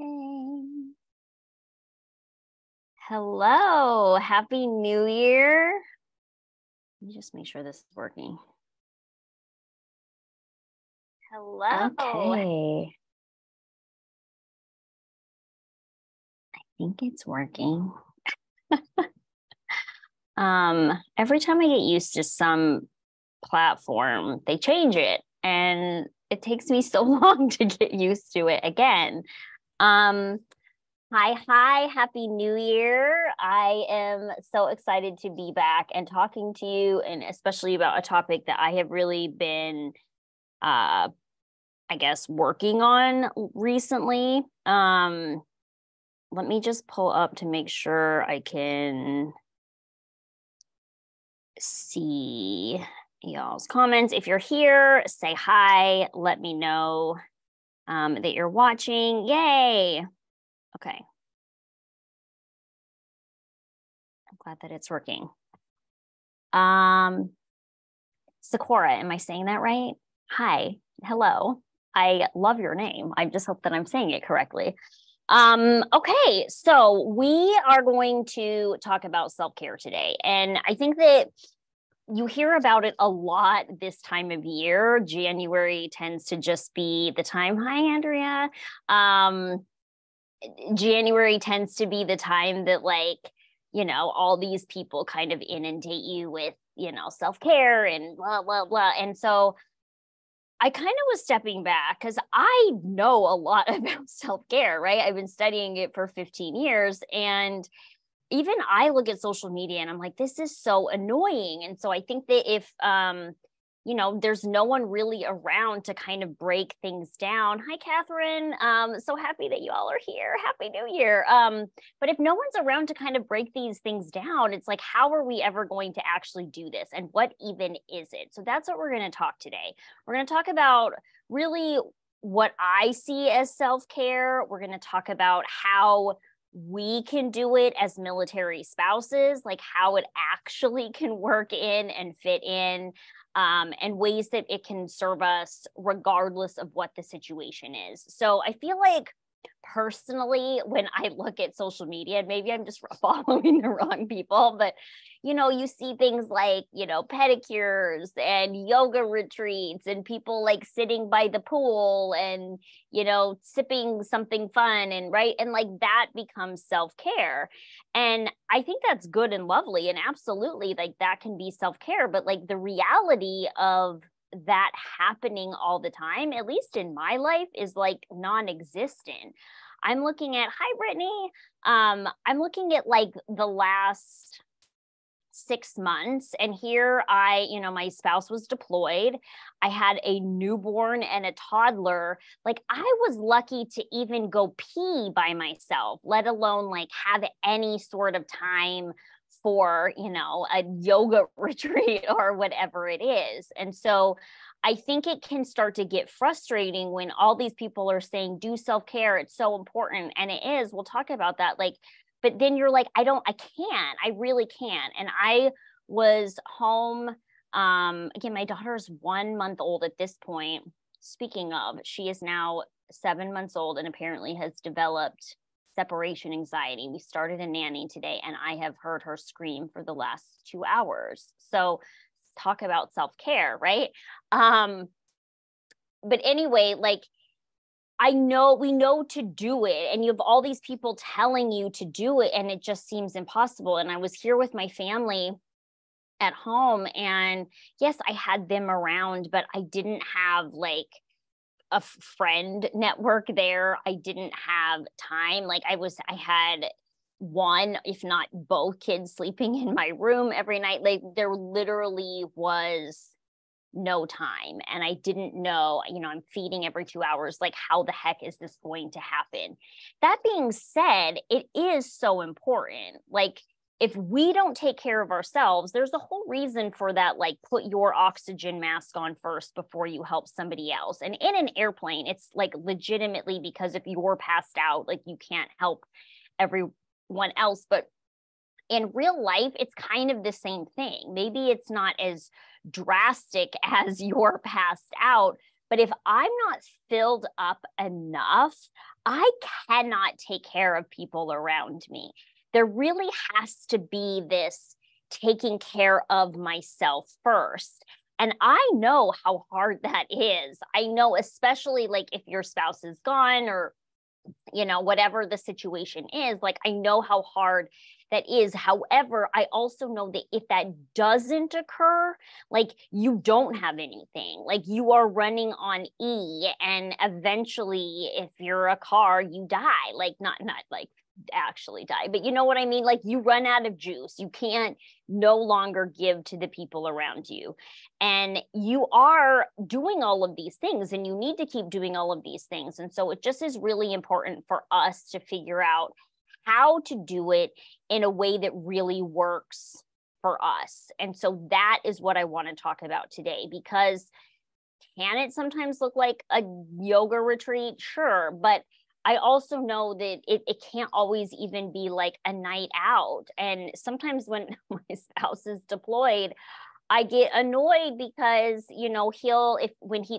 Okay. Hello, Happy New Year. Let me just make sure this is working. Hello. Okay. I think it's working. Every time I get used to some platform, they change it, and it takes me so long to get used to it again. Hi, Happy New Year. I am so excited to be back and talking to you, and especially about a topic that I have really been, I guess, working on recently. Let me just pull up to make sure I can see y'all's comments. If you're here, say hi. Let me know that you're watching. Yay. Okay. I'm glad that it's working. Sakura, am I saying that right? Hi. Hello. I love your name. I just hope that I'm saying it correctly. Okay, so we are going to talk about self-care today. And I think that you hear about it a lot this time of year. January tends to just be the time. Hi, Andrea. January tends to be the time that, like, all these people kind of inundate you with, self-care and blah, blah, blah. And so I kind of was stepping back because I know a lot about self-care, right? I've been studying it for 15 years. And even I look at social media and I'm like, this is so annoying. And so I think that if, there's no one really around to kind of break things down. Hi, Catherine. So happy that you all are here. Happy New Year. But if no one's around to kind of break these things down, it's like, how are we ever going to actually do this? And what even is it? So that's what we're going to talk today. We're going to talk about really what I see as self-care. We're going to talk about how we can do it as military spouses, like how it actually can work in and fit in, and ways that it can serve us regardless of what the situation is. So I feel like personally, when I look at social media, and maybe I'm just following the wrong people, but you see things like, pedicures and yoga retreats and people like sitting by the pool and, sipping something fun and right. And like that becomes self-care. And I think that's good and lovely. And absolutely, like that can be self-care. But like the reality of that happening all the time, at least in my life, is like non-existent. I'm looking at, hi, Brittany. I'm looking at like the last 6 months. And here my spouse was deployed. I had a newborn and a toddler. Like I was lucky to even go pee by myself, let alone like have any sort of time for, a yoga retreat or whatever it is. And so I think it can start to get frustrating when all these people are saying, do self-care. It's so important. And it is. We'll talk about that. Like, but then you're like, I really can't. And I was home. Again, my daughter is 1 month old at this point. Speaking of, she is now 7 months old and apparently has developed separation anxiety. We started a nanny today and I have heard her scream for the last 2 hours. So talk about self-care, right? But anyway, like we know to do it, and you have all these people telling you to do it, and it just seems impossible. And I was here with my family at home, and yes, I had them around, but I didn't have like a friend network there. I didn't have time. Like I had one, if not both kids sleeping in my room every night. Like there literally was no time. And I didn't know, I'm feeding every 2 hours. Like, how the heck is this going to happen? That being said, it is so important. Like, if we don't take care of ourselves, there's a whole reason for that. Like, put your oxygen mask on first before you help somebody else. And in an airplane, it's like legitimately because if you're passed out, like you can't help everyone else. But in real life, it's kind of the same thing. Maybe it's not as drastic as you're passed out, But if I'm not filled up enough, I cannot take care of people around me. There really has to be this taking care of myself first. And I know how hard that is. I know, especially like if your spouse is gone or, you know, whatever the situation is, like I know how hard that is. However, I also know that if that doesn't occur, like you don't have anything, like you are running on E, and eventually if you're a car, you die, like not like actually die, but you know what I mean? Like you run out of juice. You can't no longer give to the people around you. And you are doing all of these things and you need to keep doing all of these things. And so it just is really important for us to figure out how to do it in a way that really works for us. And so that is what I want to talk about today, because can it sometimes look like a yoga retreat? Sure. But I also know that it can't always even be like a night out. And sometimes when my spouse is deployed, I get annoyed because, you know,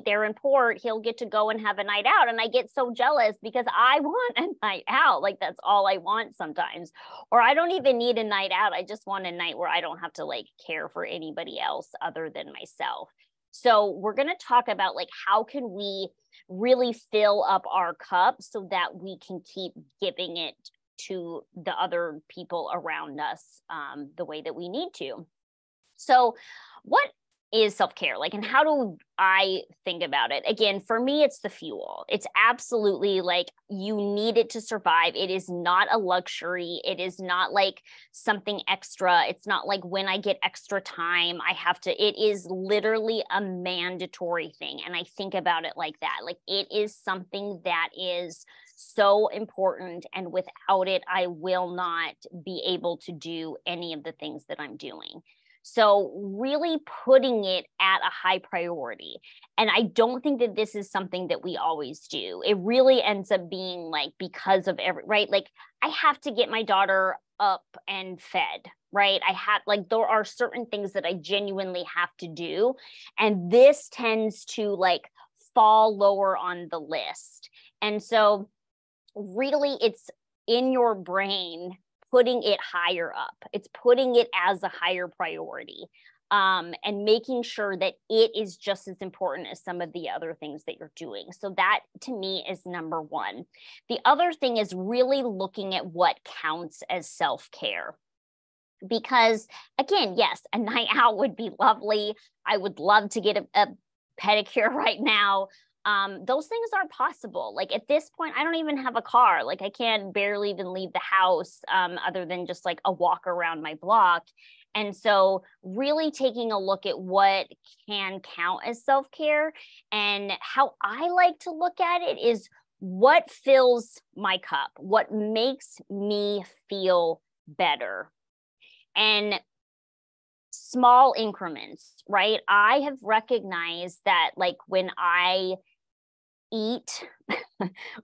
they're in port, he'll get to go and have a night out. And I get so jealous because I want a night out. Like that's all I want sometimes. Or I don't even need a night out. I just want a night where I don't have to like care for anybody else other than myself. So we're going to talk about like, how can we really fill up our cup so that we can keep giving it to the other people around us the way that we need to. So what is self-care like, and how do I think about it? Again, for me, it's the fuel. It's absolutely like you need it to survive. It is not a luxury. It is not like something extra. It's not like when I get extra time, I have to, it is literally a mandatory thing. And I think about it like that. Like it is something that is so important. And without it, I will not be able to do any of the things that I'm doing. So really putting it at a high priority. And I don't think that this is something that we always do. It really ends up being like because of right? Like I have to get my daughter up and fed, right? There are certain things that I genuinely have to do. And this tends to like fall lower on the list. And so really it's in your brain putting it higher up. It's putting it as a higher priority and making sure that it is just as important as some of the other things that you're doing. So that to me is number one. The other thing is really looking at what counts as self-care. Because again, yes, a night out would be lovely. I would love to get a pedicure right now. Those things are possible. Like at this point, I don't even have a car. Like I can't barely even leave the house other than just like a walk around my block. And so really taking a look at what can count as self-care, and how I like to look at it is what fills my cup, what makes me feel better. And small increments, right? I have recognized that like when I eat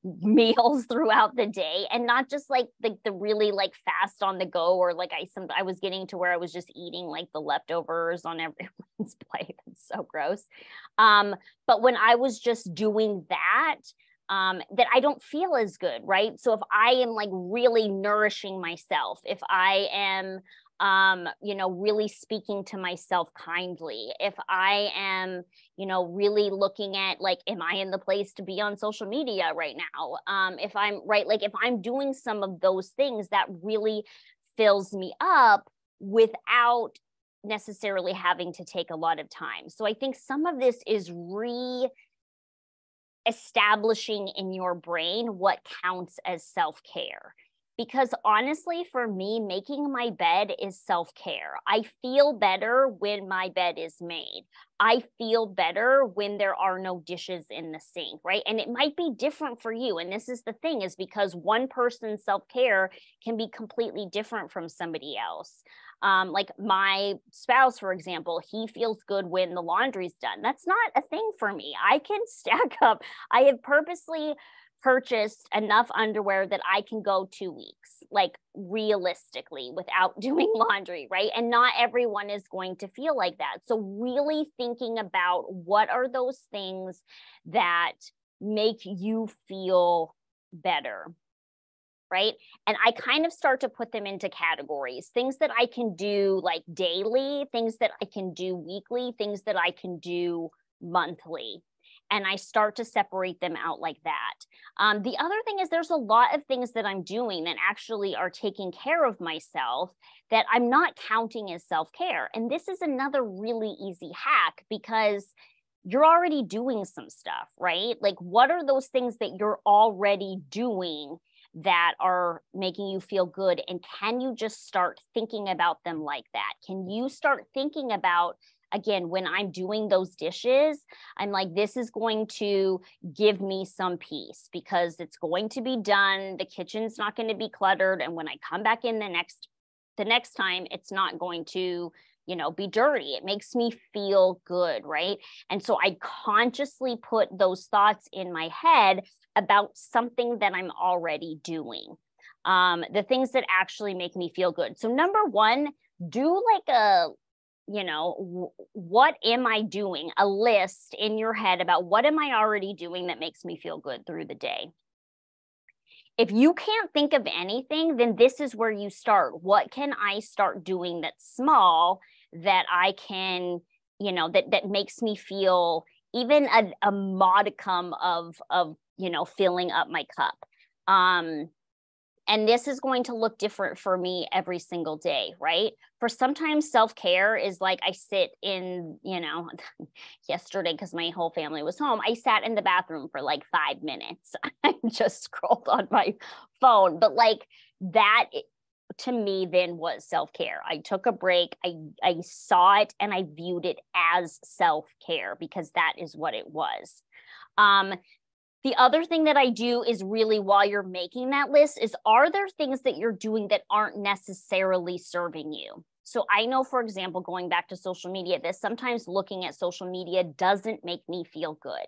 meals throughout the day, and not just like the really like fast on the go, or like I was getting to where I was just eating like the leftovers on everyone's plate. It's so gross. But when I was just doing that, that I don't feel as good, right? So if I am like really nourishing myself, if I am really speaking to myself kindly, if I am, really looking at like, am I in the place to be on social media right now? If I'm right, like if I'm doing some of those things, that really fills me up without necessarily having to take a lot of time. So I think some of this is establishing in your brain what counts as self-care. Because honestly, for me, making my bed is self-care. I feel better when my bed is made. I feel better when there are no dishes in the sink, right? And it might be different for you. And this is the thing, is because one person's self-care can be completely different from somebody else. Like my spouse, for example, he feels good when the laundry's done. That's not a thing for me. I can stack up. I have purposely purchased enough underwear that I can go 2 weeks, like realistically, without doing laundry, right? And not everyone is going to feel like that. So really thinking about what are those things that make you feel better, right? And I kind of start to put them into categories, things that I can do like daily, things that I can do weekly, things that I can do monthly. And I start to separate them out like that. The other thing is there's a lot of things that I'm doing that actually are taking care of myself that I'm not counting as self-care. And this is another really easy hack because you're already doing some stuff, right? Like, what are those things that you're already doing that are making you feel good? And can you just start thinking about them like that? Can you start thinking about, again, when I'm doing those dishes, I'm like, this is going to give me some peace because it's going to be done. The kitchen's not going to be cluttered. And when I come back in the next time, it's not going to, be dirty. It makes me feel good, right? And so I consciously put those thoughts in my head about something that I'm already doing. The things that actually make me feel good. So number one, do like a, what am I doing? A list in your head about what am I already doing that makes me feel good through the day. If you can't think of anything, then this is where you start. What can I start doing that's small that I can, that makes me feel even a modicum of filling up my cup. And this is going to look different for me every single day, right? For sometimes self-care is like I sit in, yesterday, because my whole family was home, I sat in the bathroom for like 5 minutes. I just scrolled on my phone. But like that, to me, then was self-care. I took a break. I saw it and I viewed it as self-care because that is what it was. The other thing that I do is really, while you're making that list, is are there things that you're doing that aren't necessarily serving you? So I know, for example, going back to social media, that sometimes looking at social media doesn't make me feel good.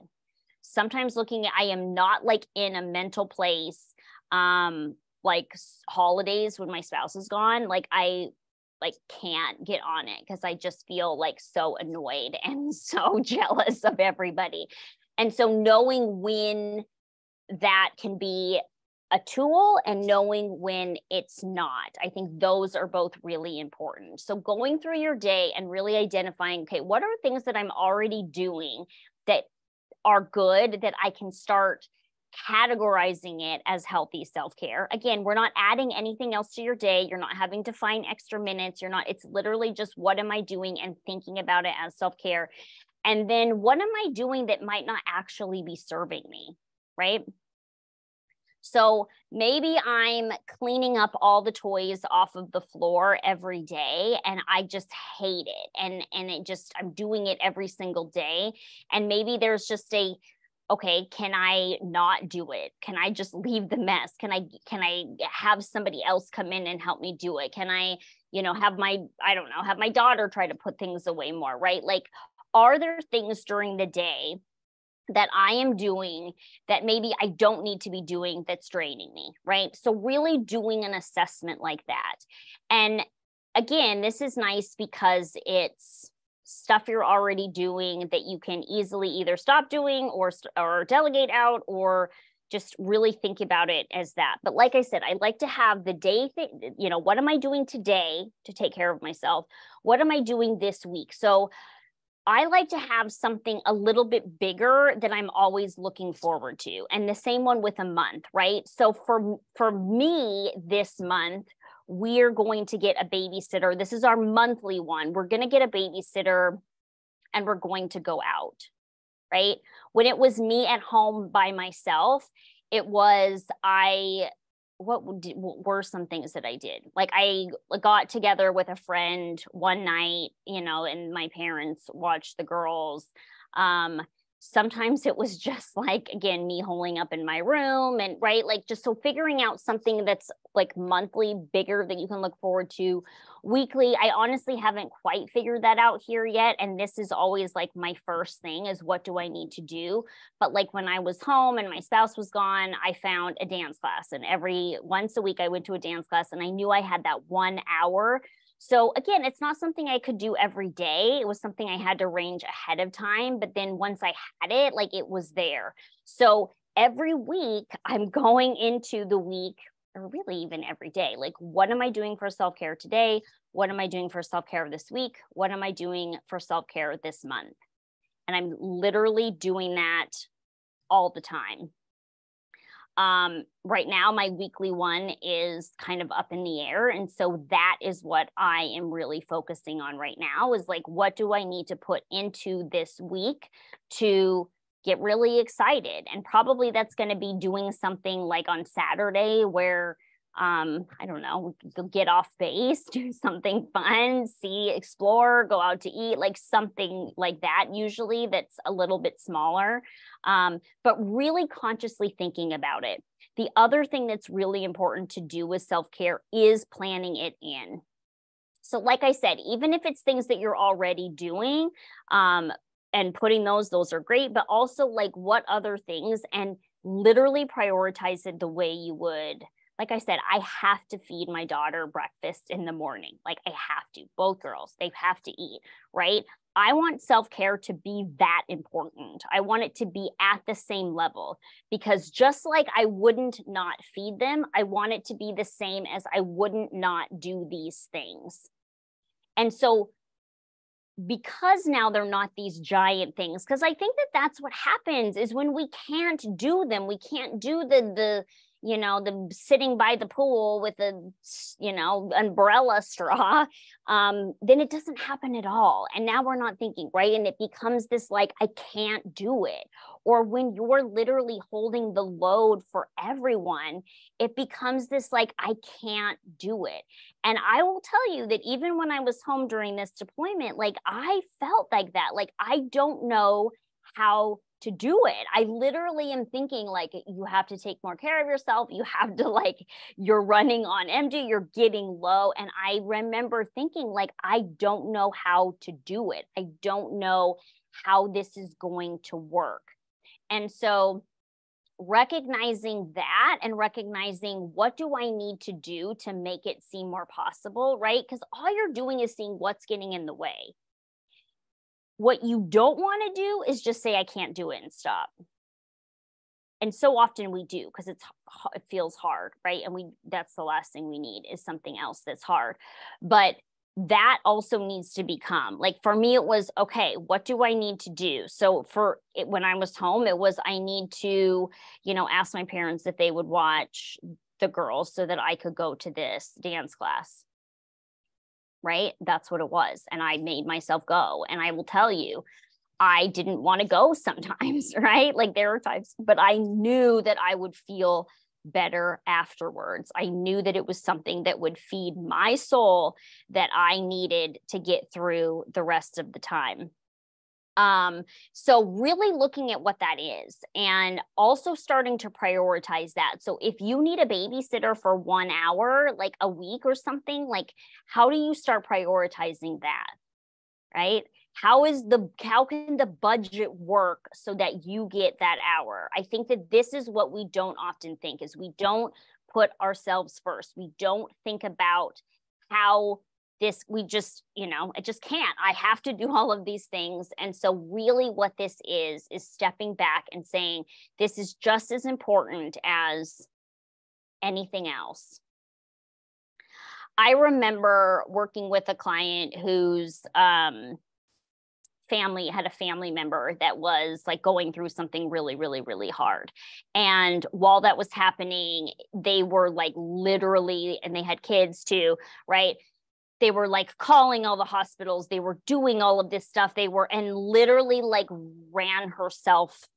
Sometimes I am not like in a mental place, like holidays when my spouse is gone, like I can't get on it because I just feel like so annoyed and so jealous of everybody. And so knowing when that can be a tool and knowing when it's not, I think those are both really important. So going through your day and really identifying, okay, what are things that I'm already doing that are good that I can start categorizing it as healthy self-care. Again, we're not adding anything else to your day. You're not having to find extra minutes. It's literally just what am I doing and thinking about it as self-care. And then what am I doing that might not actually be serving me, right? So maybe I'm cleaning up all the toys off of the floor every day and I just hate it. And I'm doing it every single day. And maybe there's just okay, can I not do it? Can I just leave the mess? Can I have somebody else come in and help me do it? Can I, have my daughter try to put things away more, right? Like, are there things during the day that I am doing that maybe I don't need to be doing that's draining me, right? So really doing an assessment like that. And again, this is nice because it's stuff you're already doing that you can easily either stop doing or delegate out or just really think about it as that. But like I said, I like to have the day thing, what am I doing today to take care of myself? What am I doing this week? So I like to have something a little bit bigger that I'm always looking forward to. And the same one with a month, right? So for me this month, we're going to get a babysitter. This is our monthly one. We're going to get a babysitter and we're going to go out, right? When it was me at home by myself, it was what were some things that I did? Like I got together with a friend one night, and my parents watched the girls. Sometimes it was just like, again, me holding up in my room and right, like just so figuring out something that's like monthly bigger that you can look forward to weekly. I honestly haven't quite figured that out here yet. And this is always like my first thing is what do I need to do? But like when I was home and my spouse was gone, I found a dance class, and once a week I went to a dance class, and I knew I had that 1 hour. So again, it's not something I could do every day. It was something I had to arrange ahead of time. But then once I had it, like it was there. So every week I'm going into the week, or really even every day, like what am I doing for self-care today? What am I doing for self-care this week? What am I doing for self-care this month? And I'm literally doing that all the time. Right now, my weekly one is kind of up in the air. And so that is what I am really focusing on right now is like, what do I need to put into this week to get really excited? And probably that's going to be doing something like on Saturday where, I don't know, get off base, do something fun, explore, go out to eat, like something like that, usually that's a little bit smaller, but really consciously thinking about it. The other thing that's really important to do with self-care is planning it in. So like I said, even if it's things that you're already doing, and putting those are great, but also like what other things, and literally prioritize it the way you would. Like I said, I have to feed my daughter breakfast in the morning. Like I have to, both girls, they have to eat, right? I want self-care to be that important. I want it to be at the same level, because just like I wouldn't not feed them, I want it to be the same as I wouldn't not do these things. And so because now they're not these giant things, because I think that that's what happens is when we can't do them, we can't do the sitting by the pool with a, umbrella straw, then it doesn't happen at all. And now we're not thinking, right? And it becomes this like, I can't do it. Or when you're literally holding the load for everyone, it becomes this like, I can't do it. And I will tell you that even when I was home during this deployment, like I felt like that. Like, I don't know how to do it. I literally am thinking like, you have to take more care of yourself. You have to like, you're running on empty, you're getting low. And I remember thinking like, I don't know how to do it. I don't know how this is going to work. And so recognizing that and recognizing what do I need to do to make it seem more possible, right? Because all you're doing is seeing what's getting in the way. What you don't want to do is just say, I can't do it and stop. And so often we do, because it feels hard, right? And that's the last thing we need is something else that's hard. But that also needs to become like, for me, it was, okay, what do I need to do? So when I was home, it was, I need to, ask my parents if they would watch the girls so that I could go to this dance class. Right? That's what it was. And I made myself go. And I will tell you, I didn't want to go sometimes, right? Like there were times, but I knew that I would feel better afterwards. I knew that it was something that would feed my soul that I needed to get through the rest of the time. So really looking at what that is and also starting to prioritize that. So if you need a babysitter for 1 hour, like a week or something, like how do you start prioritizing that? Right? How can the budget work so that you get that hour? I think that this is what we don't often think is we don't put ourselves first. We don't think about how we just, I just can't. I have to do all of these things. And so really what this is stepping back and saying, this is just as important as anything else. I remember working with a client whose family had a family member that was like going through something really, really, really hard. And while that was happening, they were like literally, and they had kids too, right? They were like calling all the hospitals. They were doing all of this stuff. And literally like ran herself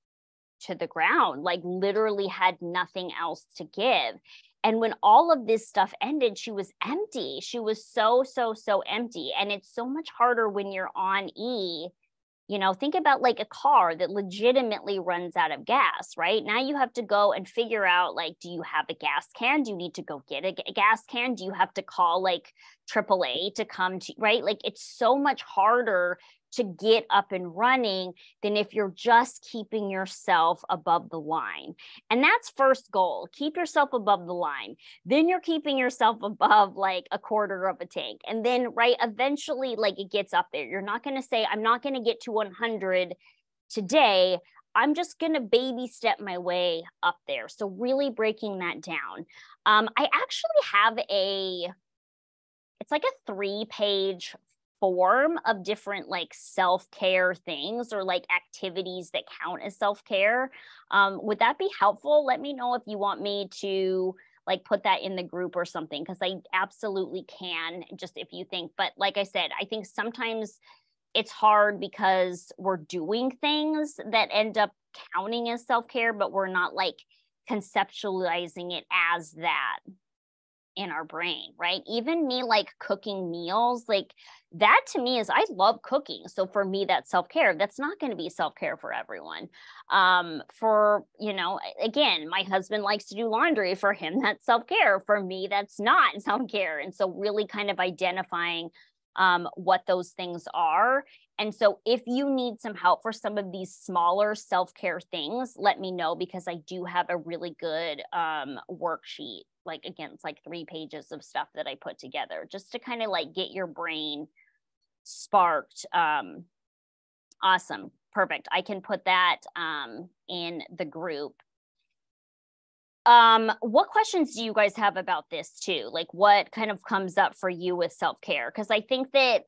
to the ground, like literally had nothing else to give. And when all of this stuff ended, she was empty. She was so, so, so empty. And it's so much harder when you're on E Think about like a car that legitimately runs out of gas, right? Now you have to go and figure out, like, do you have a gas can? Do you need to go get a gas can? Do you have to call like AAA to come to, right? Like, it's so much harder to get up and running than if you're just keeping yourself above the line. And that's first goal, keep yourself above the line. Then you're keeping yourself above like a quarter of a tank. And then, right, eventually, like, it gets up there. You're not going to say, I'm not going to get to 100 today. I'm just going to baby step my way up there. So really breaking that down. I actually have it's like a 3-page form of different like self-care things or like activities that count as self-care. Would that be helpful? Let me know if you want me to like put that in the group or something, because I absolutely can, just if you think. But like I said, I think sometimes it's hard because we're doing things that end up counting as self-care, but we're not like conceptualizing it as that in our brain, right? Even me like cooking meals, like that to me is, I love cooking. So for me, that's self-care. That's not going to be self-care for everyone. Again, my husband likes to do laundry. For him, that's self-care. For me, that's not self-care. And so really kind of identifying what those things are. And so if you need some help for some of these smaller self-care things, let me know, because I do have a really good worksheet. Like, again, it's like 3 pages of stuff that I put together just to kind of like get your brain sparked. Awesome. Perfect. I can put that in the group. What questions do you guys have about this too? Like, what kind of comes up for you with self-care? Because I think that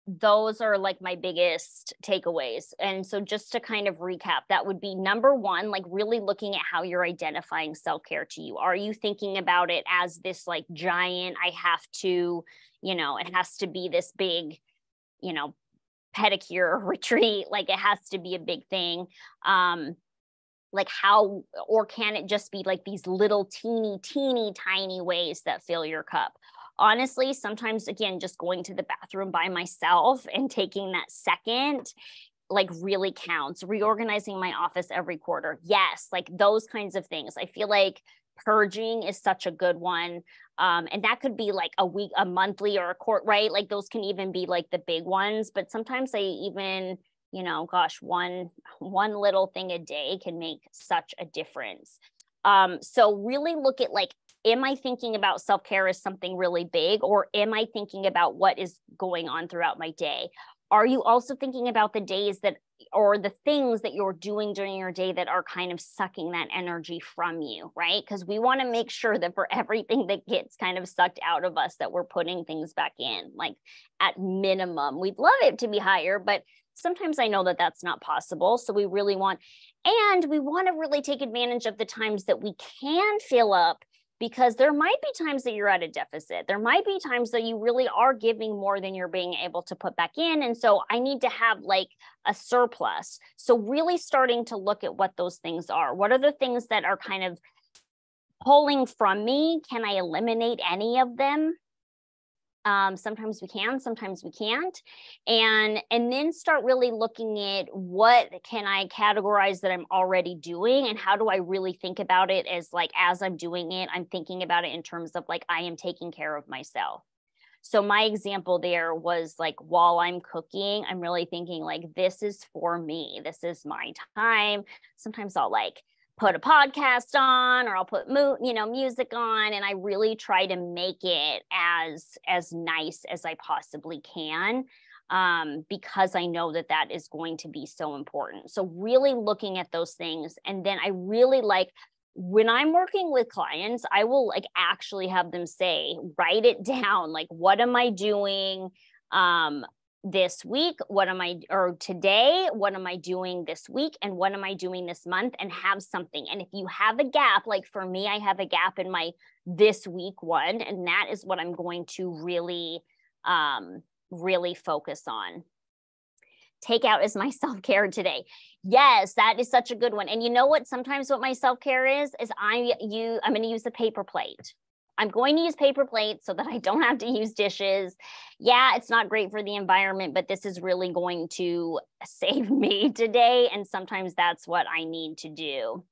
those are like my biggest takeaways. And so just to kind of recap, that would be number 1, like really looking at how you're identifying self-care to you. Are you thinking about it as this like giant, I have to, it has to be this big, pedicure retreat, like it has to be a big thing. Like how, or can it just be like these little teeny tiny ways that fill your cup? Honestly, sometimes, again, just going to the bathroom by myself and taking that second, like, really counts. Reorganizing my office every quarter. Yes, like those kinds of things. I feel like purging is such a good one. And that could be like a week, a monthly, or a quarter, right? Like those can even be like the big ones. But sometimes I even, one little thing a day can make such a difference. So really look at like, am I thinking about self-care as something really big, or am I thinking about what is going on throughout my day? Are you also thinking about the days that, or the things that you're doing during your day that are kind of sucking that energy from you, right? Because we want to make sure that for everything that gets kind of sucked out of us, that we're putting things back in, like at minimum. We'd love it to be higher, but sometimes I know that that's not possible. So we really want, and we want to really take advantage of the times that we can fill up, because there might be times that you're at a deficit. There might be times that you really are giving more than you're being able to put back in. And so I need to have like a surplus. So really starting to look at what those things are. What are the things that are kind of pulling from me? Can I eliminate any of them? Sometimes we can, sometimes we can't. And then start really looking at what can I categorize that I'm already doing, and how do I really think about it as like, as I'm doing it, I'm thinking about it in terms of like, I am taking care of myself. So my example there was like, while I'm cooking, I'm really thinking like, this is for me. This is my time. Sometimes I'll like put a podcast on, or I'll put music on, and I really try to make it as nice as I possibly can, because I know that that is going to be so important. So really looking at those things. And then I really like, when I'm working with clients, I will like actually have them say, write it down, like, what am I doing this week? Today, what am I doing this week? And what am I doing this month? And have something. And if you have a gap, like for me, I have a gap in my this week one, and that is what I'm going to really, really focus on. Takeout is my self-care today. Yes, that is such a good one. And you know what? Sometimes what my self-care is I'm going to use the paper plate. I'm going to use paper plates so that I don't have to use dishes. Yeah, it's not great for the environment, but this is really going to save me today. And sometimes that's what I need to do.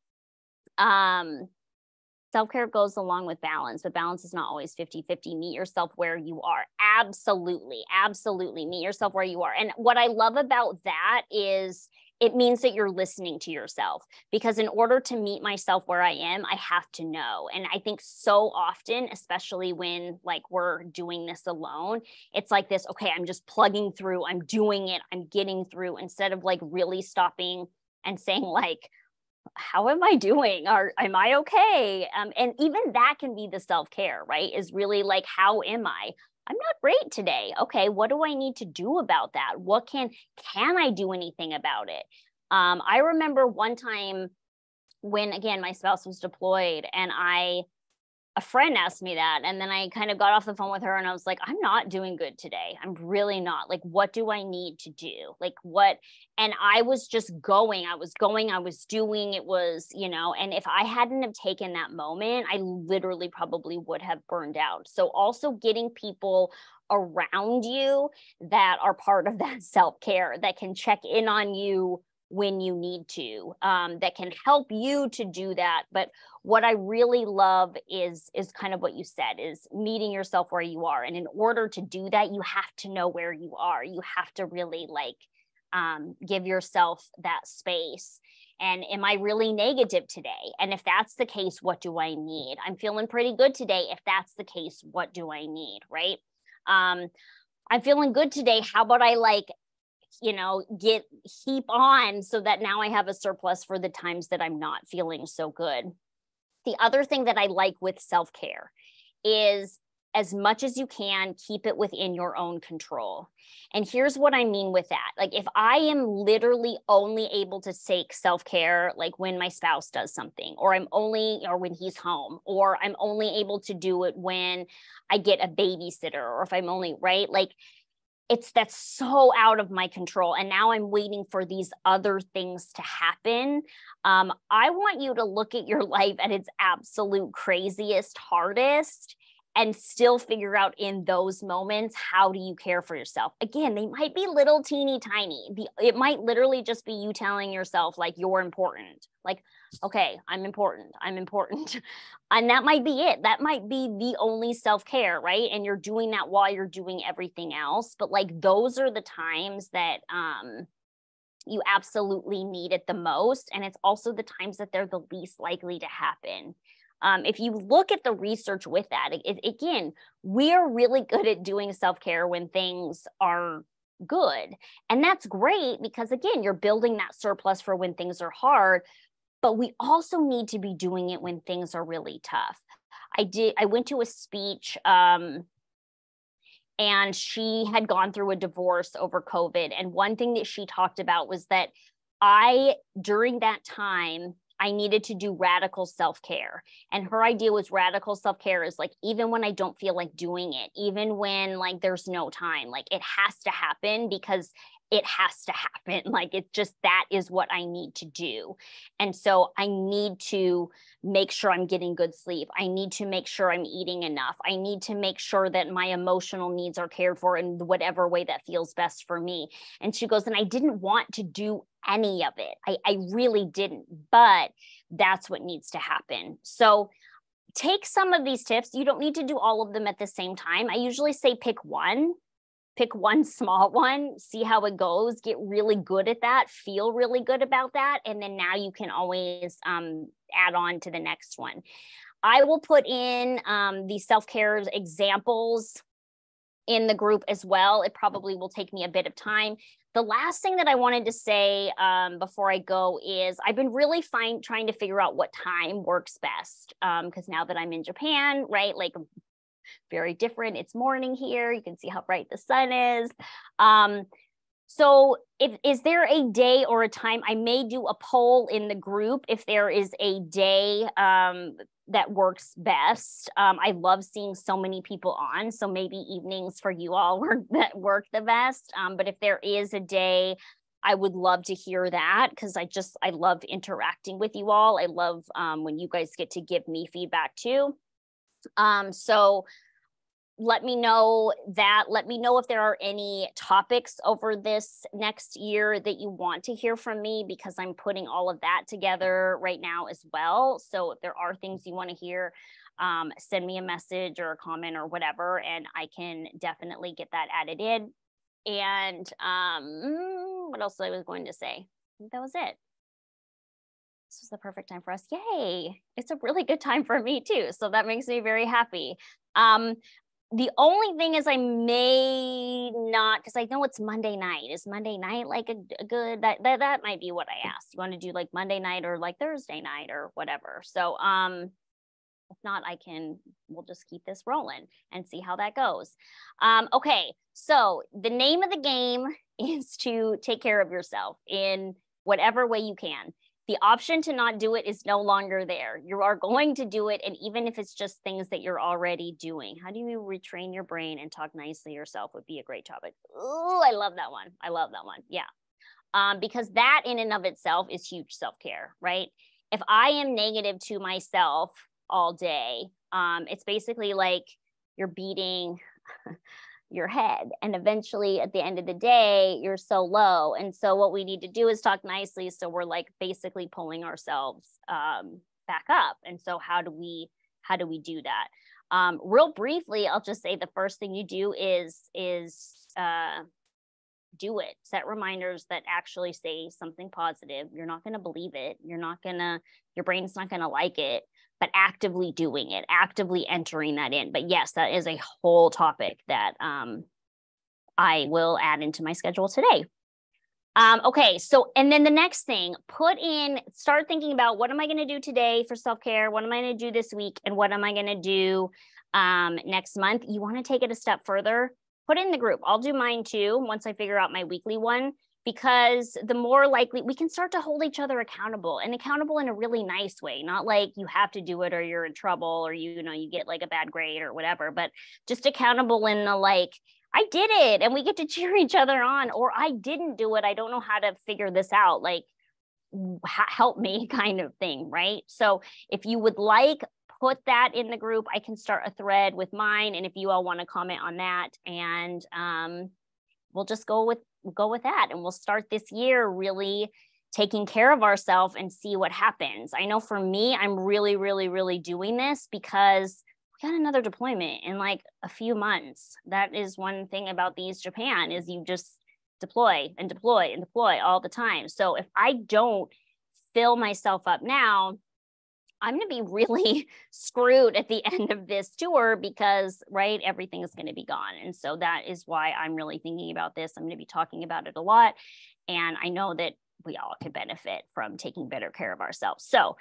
Self-care goes along with balance, but balance is not always 50-50. Meet yourself where you are. Absolutely. Absolutely. Meet yourself where you are. And what I love about that is it means that you're listening to yourself, because in order to meet myself where I am, I have to know. And I think so often, especially when like we're doing this alone, it's like this, okay, I'm just plugging through, I'm doing it, I'm getting through, instead of like really stopping and saying like, how am I doing? Am I okay? And even that can be the self-care, right? Is really like, how am I? I'm not great today. Okay, what do I need to do about that? What can I do anything about it? I remember one time when, again, my spouse was deployed and a friend asked me that. And then I kind of got off the phone with her and I was like, I'm not doing good today. I'm really not. Like, what do I need to do? Like, what? And I was just going, I was doing, it was, and if I hadn't have taken that moment, I literally probably would have burned out. So also getting people around you that are part of that self-care, that can check in on you when you need to, that can help you to do that. But what I really love is kind of what you said, is meeting yourself where you are. And in order to do that, you have to know where you are. You have to really give yourself that space. And am I really negative today? And if that's the case, what do I need? I'm feeling pretty good today. If that's the case, what do I need? Right? I'm feeling good today. How about I heap on so that now I have a surplus for the times that I'm not feeling so good. The other thing that I like with self-care is, as much as you can, keep it within your own control. And here's what I mean with that. Like, if I am literally only able to take self-care, like when my spouse does something, or when he's home, or I'm only able to do it when I get a babysitter, or if I'm only, right? Like, that's so out of my control. And now I'm waiting for these other things to happen. I want you to look at your life at its absolute craziest, hardest, and still figure out in those moments, how do you care for yourself? Again, they might be little teeny tiny. It might literally just be you telling yourself like, you're important. Like, okay, I'm important. And that might be it. That might be the only self-care, right? And you're doing that while you're doing everything else. But like, those are the times that you absolutely need it the most. And it's also the times that they're the least likely to happen. If you look at the research with that, again, we're really good at doing self-care when things are good. And that's great because, again, you're building that surplus for when things are hard. But we also need to be doing it when things are really tough. I went to a speech and she had gone through a divorce over COVID. And one thing that she talked about was that during that time, I needed to do radical self-care. And her idea was radical self-care is like, even when I don't feel like doing it, even when like there's no time, like it has to happen because it has to happen. Like, it's just, that is what I need to do. And so I need to make sure I'm getting good sleep. I need to make sure I'm eating enough. I need to make sure that my emotional needs are cared for in whatever way that feels best for me. And she goes, and I didn't want to do any of it. I really didn't, but that's what needs to happen. So take some of these tips. You don't need to do all of them at the same time. I usually say pick one small one, see how it goes, get really good at that, feel really good about that. And then now you can always add on to the next one. I will put in the self-care examples in the group as well. It probably will take me a bit of time. The last thing that I wanted to say before I go is I've been really trying to figure out what time works best. Because now that I'm in Japan, right, like very different. It's morning here. You can see how bright the sun is. So is there a day or a time? I may do a poll in the group if there is a day that works best. I love seeing so many people on, so maybe evenings for you all work the best. But if there is a day, I would love to hear that, because I love interacting with you all. I love when you guys get to give me feedback too. So let me know that. Let me know if there are any topics over this next year that you want to hear from me, because I'm putting all of that together right now as well. So if there are things you want to hear, send me a message or a comment or whatever, and I can definitely get that added in. And what else I was going to say? I think that was it. This was the perfect time for us. Yay. It's a really good time for me too. So that makes me very happy. The only thing is I may not, because I know it's Monday night. Is Monday night like a good, that might be what I asked. You want to do like Monday night or like Thursday night or whatever. So if not, we'll just keep this rolling and see how that goes. Okay, so the name of the game is to take care of yourself in whatever way you can. The option to not do it is no longer there. You are going to do it. And even if it's just things that you're already doing, how do you retrain your brain and talk nicely to yourself would be a great topic. Oh, I love that one. I love that one. Yeah. Because that in and of itself is huge self-care, right? If I am negative to myself all day, it's basically like you're beating your head, and eventually at the end of the day you're so low. And so what we need to do is talk nicely, so we're like basically pulling ourselves back up. And so how do we do that? Real briefly, I'll just say the first thing you do is do it. Set reminders that actually say something positive. You're not going to believe it. Your brain's not going to like it, but actively doing it, actively entering that in. But yes, that is a whole topic that I will add into my schedule today. Okay, so, and then the next thing, start thinking about, what am I going to do today for self-care? What am I going to do this week? And what am I going to do next month? You want to take it a step further, put it in the group. I'll do mine too once I figure out my weekly one, because the more likely we can start to hold each other accountable, and accountable in a really nice way, not like you have to do it or you're in trouble or you get like a bad grade or whatever, but just accountable in the like, I did it, and we get to cheer each other on, or I didn't do it, I don't know how to figure this out, like help me kind of thing, right? So if you would like, put that in the group. I can start a thread with mine, and if you all want to comment on that, and we'll just go with that, and we'll start this year really taking care of ourselves and see what happens. I know for me, I'm really, really, really doing this because we got another deployment in like a few months. That is one thing about the East Japan, is you just deploy and deploy and deploy all the time. So if I don't fill myself up now, I'm going to be really screwed at the end of this tour, because, right, everything is going to be gone. And so that is why I'm really thinking about this. I'm going to be talking about it a lot. And I know that we all could benefit from taking better care of ourselves. So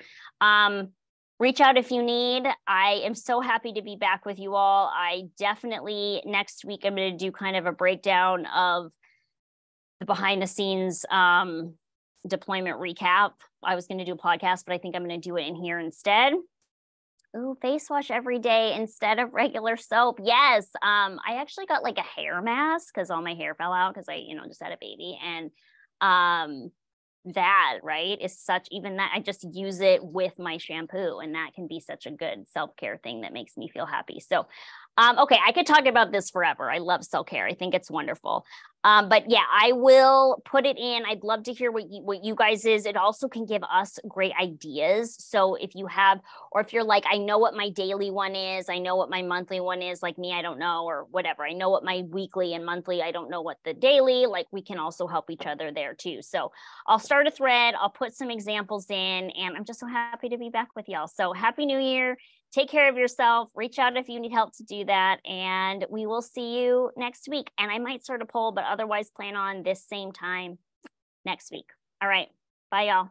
reach out if you need. I am so happy to be back with you all. I definitely, next week, I'm going to do kind of a breakdown of the behind the scenes deployment recap. I was going to do a podcast, but I think I'm going to do it in here instead. Ooh, face wash every day instead of regular soap. Yes. I actually got like a hair mask because all my hair fell out because I, just had a baby. And that, right, is such, even that I just use it with my shampoo, and that can be such a good self-care thing that makes me feel happy. So okay, I could talk about this forever. I love self-care. I think it's wonderful. But yeah, I will put it in. I'd love to hear what you guys is. It also can give us great ideas. So if you have, or if you're like, I know what my daily one is, I know what my monthly one is, like me, I don't know, or whatever. I know what my weekly and monthly, I don't know what the daily, like we can also help each other there too. So I'll start a thread, I'll put some examples in, and I'm just so happy to be back with y'all. So Happy New Year. Take care of yourself. Reach out if you need help to do that. And we will see you next week. And I might start a poll, but otherwise plan on this same time next week. All right. Bye, y'all.